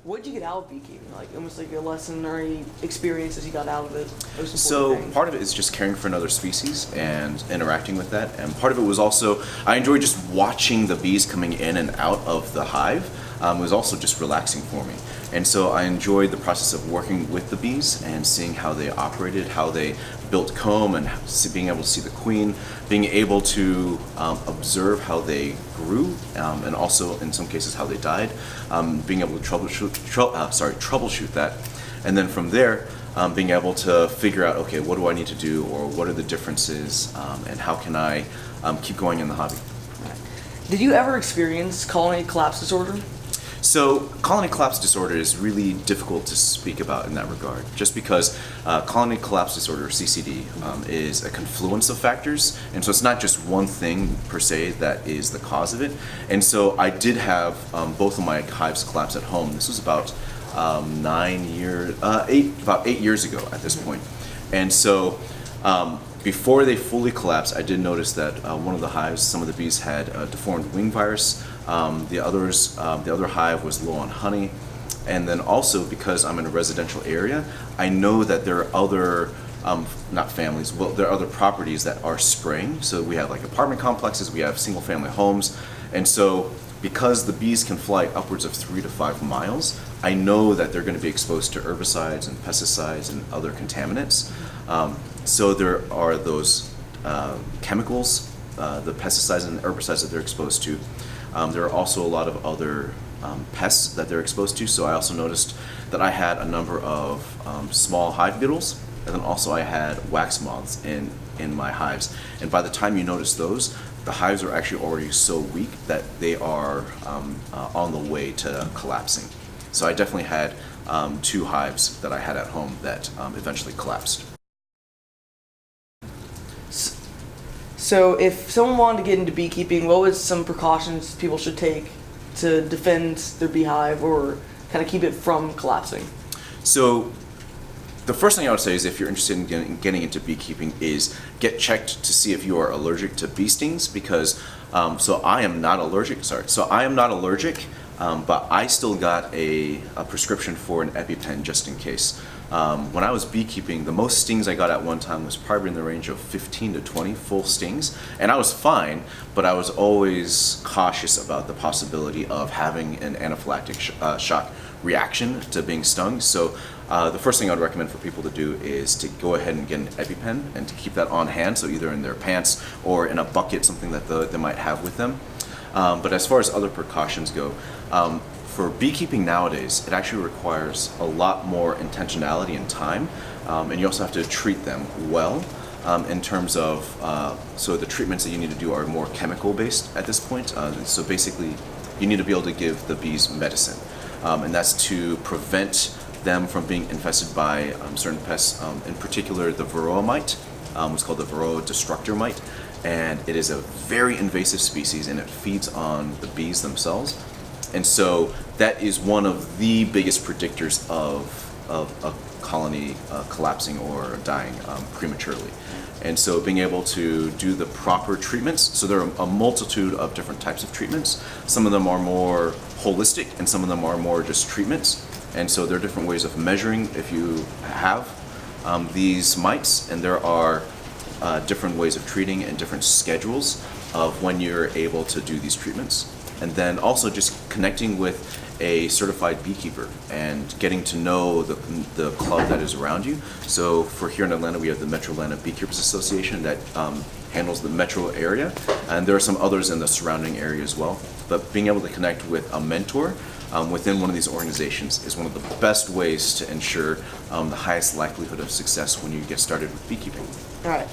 What did you get out of beekeeping? Like almost like a lesson or any experiences you got out of it? So part of it is just caring for another species and interacting with that, and part of it was also I enjoyed just watching the bees coming in and out of the hive. It was also just relaxing for me, and so I enjoyed the process of working with the bees and seeing how they operated, how they built comb, and being able to see the queen, being able to observe how they grew, and also in some cases how they died, being able to troubleshoot that, and then from there being able to figure out, okay, what do I need to do, or what are the differences, and how can I keep going in the hobby. Did you ever experience colony collapse disorder? So colony collapse disorder is really difficult to speak about in that regard, just because colony collapse disorder, CCD, is a confluence of factors, and so it's not just one thing per se that is the cause of it. And so I did have both of my hives collapse at home. This was about 8 years ago at this point. And so before they fully collapsed, I did notice that one of the hives, some of the bees had a deformed wing virus. The other hive was low on honey, and then also because I'm in a residential area, I know that there are other, not families, well, there are other properties that are spraying. So we have like apartment complexes, we have single-family homes, and so because the bees can fly upwards of 3 to 5 miles, I know that they're going to be exposed to herbicides and pesticides and other contaminants. So there are those chemicals, the pesticides and herbicides that they're exposed to. There are also a lot of other pests that they're exposed to. So I also noticed that I had a number of small hive beetles, and then also I had wax moths in my hives. And by the time you notice those, the hives are actually already so weak that they are on the way to collapsing. So I definitely had 2 hives that I had at home that eventually collapsed. So if someone wanted to get into beekeeping, what was some precautions people should take to defend their beehive or kind of keep it from collapsing? So the first thing I would say is if you're interested in getting into beekeeping is get checked to see if you are allergic to bee stings, because so I am not allergic, but I still got a prescription for an EpiPen just in case. When I was beekeeping, the most stings I got at one time was probably in the range of 15 to 20 full stings, and I was fine, but I was always cautious about the possibility of having an anaphylactic shock reaction to being stung. So the first thing I would recommend for people to do is to go ahead and get an EpiPen and to keep that on hand, so either in their pants or in a bucket, something that they might have with them. But as far as other precautions go, for beekeeping nowadays, it actually requires a lot more intentionality and time, and you also have to treat them well in terms of, so the treatments that you need to do are more chemical based at this point. So basically, you need to be able to give the bees medicine, and that's to prevent them from being infested by certain pests, in particular the varroa mite, what's called the varroa destructor mite, and it is a very invasive species and it feeds on the bees themselves. And so that is one of the biggest predictors of a colony collapsing or dying prematurely. And so being able to do the proper treatments, so there are a multitude of different types of treatments. Some of them are more holistic and some of them are more just treatments. And so there are different ways of measuring if you have these mites, and there are different ways of treating and different schedules of when you're able to do these treatments. And then also just connecting with a certified beekeeper and getting to know the club that is around you. So for here in Atlanta, we have the Metro Atlanta Beekeepers Association that handles the metro area, and there are some others in the surrounding area as well. But being able to connect with a mentor within one of these organizations is one of the best ways to ensure the highest likelihood of success when you get started with beekeeping. All right.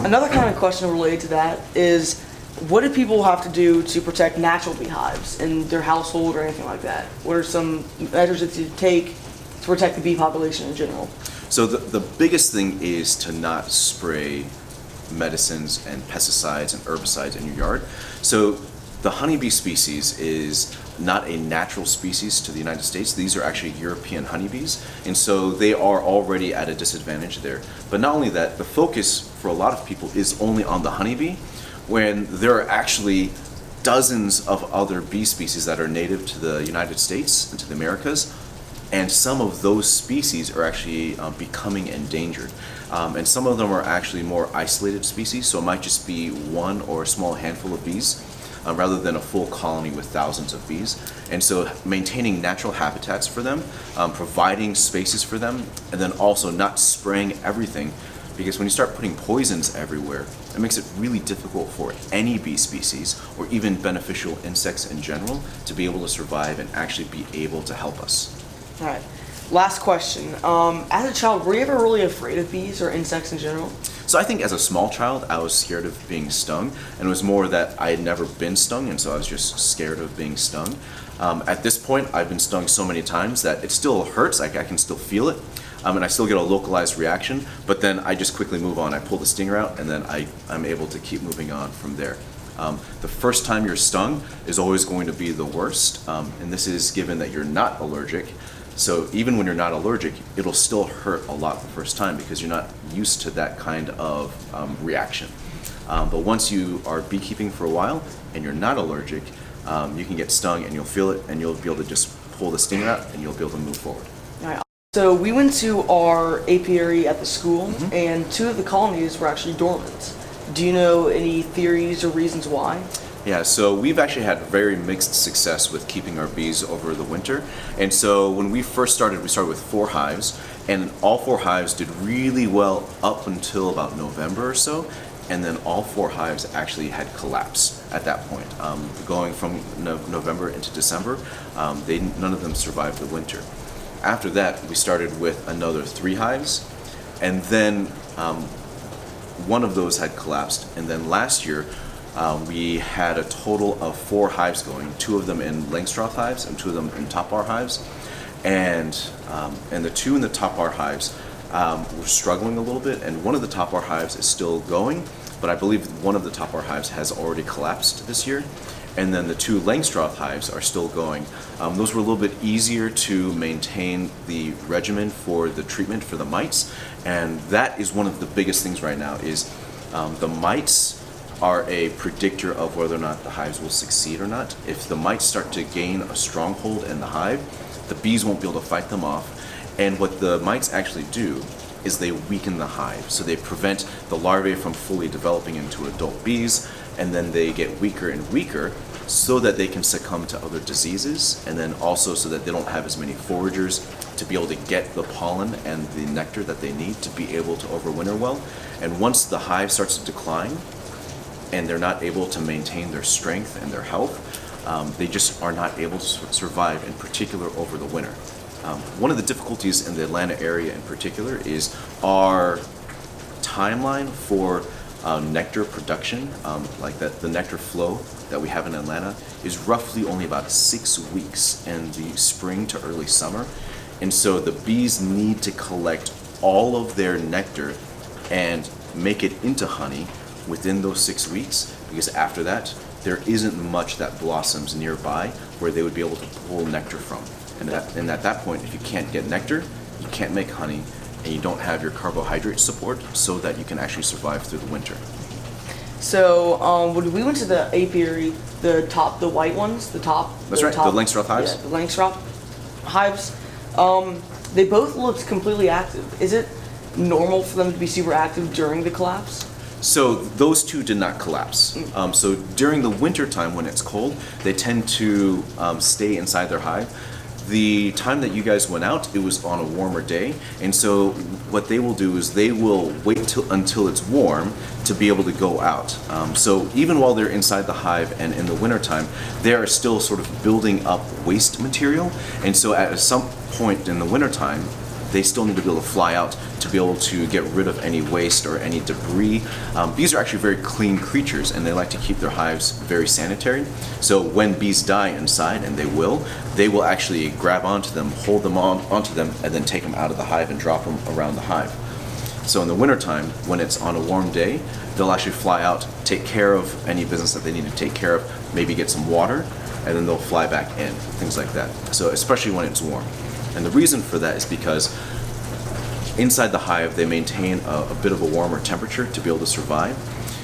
Another kind of question related to that is, what do people have to do to protect natural beehives in their household or anything like that? What are some measures that you take to protect the bee population in general? So the biggest thing is to not spray medicines and pesticides and herbicides in your yard. So the honeybee species is not a natural species to the United States. These are actually European honeybees, and so they are already at a disadvantage there. But not only that, the focus for a lot of people is only on the honeybee, when there are actually dozens of other bee species that are native to the United States and to the Americas, and some of those species are actually becoming endangered. And some of them are actually more isolated species, so it might just be one or a small handful of bees, rather than a full colony with thousands of bees. And so maintaining natural habitats for them, providing spaces for them, and then also not spraying everything, because when you start putting poisons everywhere, it makes it really difficult for any bee species, or even beneficial insects in general, to be able to survive and actually be able to help us. All right. Last question. As a child, were you ever really afraid of bees or insects in general? So I think as a small child, I was scared of being stung, and it was more that I had never been stung, and so I was just scared of being stung. At this point, I've been stung so many times that it still hurts. I can still feel it, and I still get a localized reaction, but then I just quickly move on. I pull the stinger out, and then I'm able to keep moving on from there. The first time you're stung is always going to be the worst, and this is given that you're not allergic. So even when you're not allergic, it'll still hurt a lot the first time because you're not used to that kind of reaction. But once you are beekeeping for a while and you're not allergic, you can get stung and you'll feel it, and you'll be able to just pull the stinger out and you'll be able to move forward. All right. So we went to our apiary at the school, and 2 of the colonies were actually dormant. Do you know any theories or reasons why? Yeah, so we've actually had very mixed success with keeping our bees over the winter. And so when we first started, we started with 4 hives, and all 4 hives did really well up until about November or so. And then all 4 hives actually had collapsed at that point. Going from November into December, none of them survived the winter. After that, we started with another 3 hives, and then one of those had collapsed. And then last year, we had a total of 4 hives going, 2 of them in Langstroth hives and 2 of them in top bar hives. And the 2 in the top bar hives were struggling a little bit, and one of the top bar hives is still going, but I believe one of the top bar hives has already collapsed this year. And then the 2 Langstroth hives are still going. Those were a little bit easier to maintain the regimen for the treatment for the mites, and that is one of the biggest things right now is the mites are a predictor of whether or not the hives will succeed or not. If the mites start to gain a stronghold in the hive, the bees won't be able to fight them off. And what the mites actually do is they weaken the hive. So they prevent the larvae from fully developing into adult bees, and then they get weaker and weaker so that they can succumb to other diseases, and then also so that they don't have as many foragers to be able to get the pollen and the nectar that they need to be able to overwinter well. And once the hive starts to decline, and they're not able to maintain their strength and their health, they just are not able to survive, in particular over the winter. One of the difficulties in the Atlanta area in particular is our timeline for nectar production, like the nectar flow that we have in Atlanta, is roughly only about 6 weeks in the spring to early summer. And so the bees need to collect all of their nectar and make it into honey within those 6 weeks, because after that, there isn't much that blossoms nearby where they would be able to pull nectar from. And at that point, if you can't get nectar, you can't make honey, and you don't have your carbohydrate support so that you can actually survive through the winter. So when we went to the apiary, the white ones, That's right, the Langstroth hives? Yeah, the Langstroth hives, they both looked completely active. Is it normal for them to be super active during the collapse? So those 2 did not collapse. So during the winter time when it's cold, they tend to stay inside their hive. The time that you guys went out, it was on a warmer day, and so what they will do is they will wait until it's warm to be able to go out. So even while they're inside the hive and in the wintertime, they are still sort of building up waste material, and so at some point in the wintertime, they still need to be able to fly out to be able to get rid of any waste or any debris. Bees are actually very clean creatures, and they like to keep their hives very sanitary. So when bees die inside, and they will actually grab onto them, hold them onto them, and then take them out of the hive and drop them around the hive. So in the wintertime, when it's on a warm day, they'll actually fly out, take care of any business that they need to take care of, maybe get some water, and then they'll fly back in, things like that. So especially when it's warm. And the reason for that is because inside the hive, they maintain a bit of a warmer temperature to be able to survive.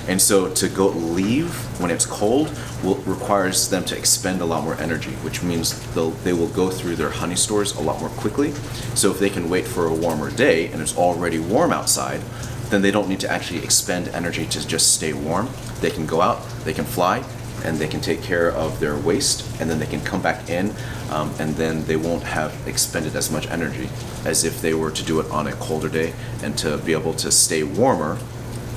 And so to go leave when it's cold requires them to expend a lot more energy, which means they will go through their honey stores a lot more quickly. So if they can wait for a warmer day and it's already warm outside, then they don't need to actually expend energy to just stay warm. They can go out, they can fly, and they can take care of their waste, and then they can come back in, and then they won't have expended as much energy as if they were to do it on a colder day. And to be able to stay warmer,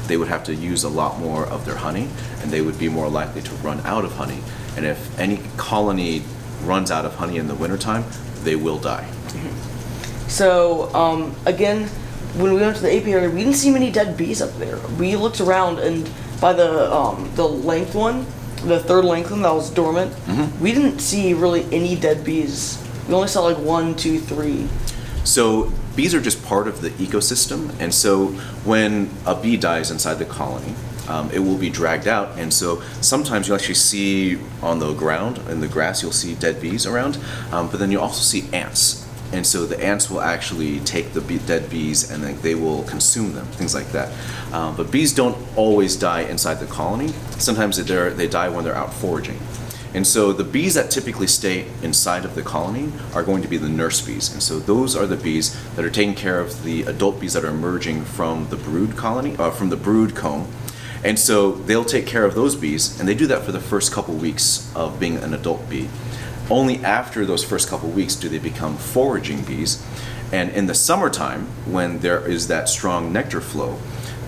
they would have to use a lot more of their honey, and they would be more likely to run out of honey. And if any colony runs out of honey in the wintertime, they will die. So, again, when we went to the apiary, we didn't see many dead bees up there. We looked around, and by the length one, the third length one that was dormant, we didn't see really any dead bees. We only saw like 1, 2, 3. So bees are just part of the ecosystem, and so when a bee dies inside the colony, it will be dragged out, and so sometimes you'll actually see on the ground, in the grass, you'll see dead bees around, but then you also see ants. And so the ants will actually take the dead bees and then they will consume them, things like that. But bees don't always die inside the colony. Sometimes they die when they're out foraging. And so the bees that typically stay inside of the colony are going to be the nurse bees. And so those are the bees that are taking care of the adult bees that are emerging from the brood colony, from the brood comb. And so they'll take care of those bees, and they do that for the first couple weeks of being an adult bee. Only after those first couple weeks do they become foraging bees. And in the summertime, when there is that strong nectar flow,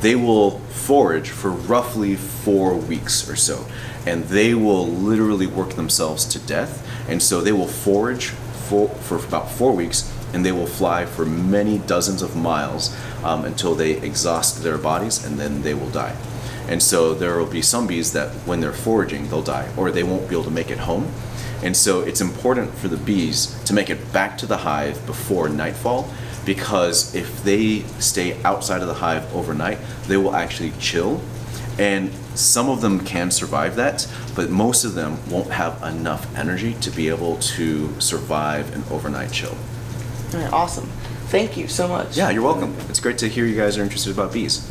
they will forage for roughly 4 weeks or so. And they will literally work themselves to death. And so they will forage for about 4 weeks, and they will fly for many dozens of miles until they exhaust their bodies, and then they will die. And so there will be some bees that when they're foraging, they'll die, or they won't be able to make it home. And so it's important for the bees to make it back to the hive before nightfall, because if they stay outside of the hive overnight, they will actually chill. And some of them can survive that, but most of them won't have enough energy to be able to survive an overnight chill. All right, awesome. Thank you so much. Yeah, you're welcome. It's great to hear you guys are interested about bees.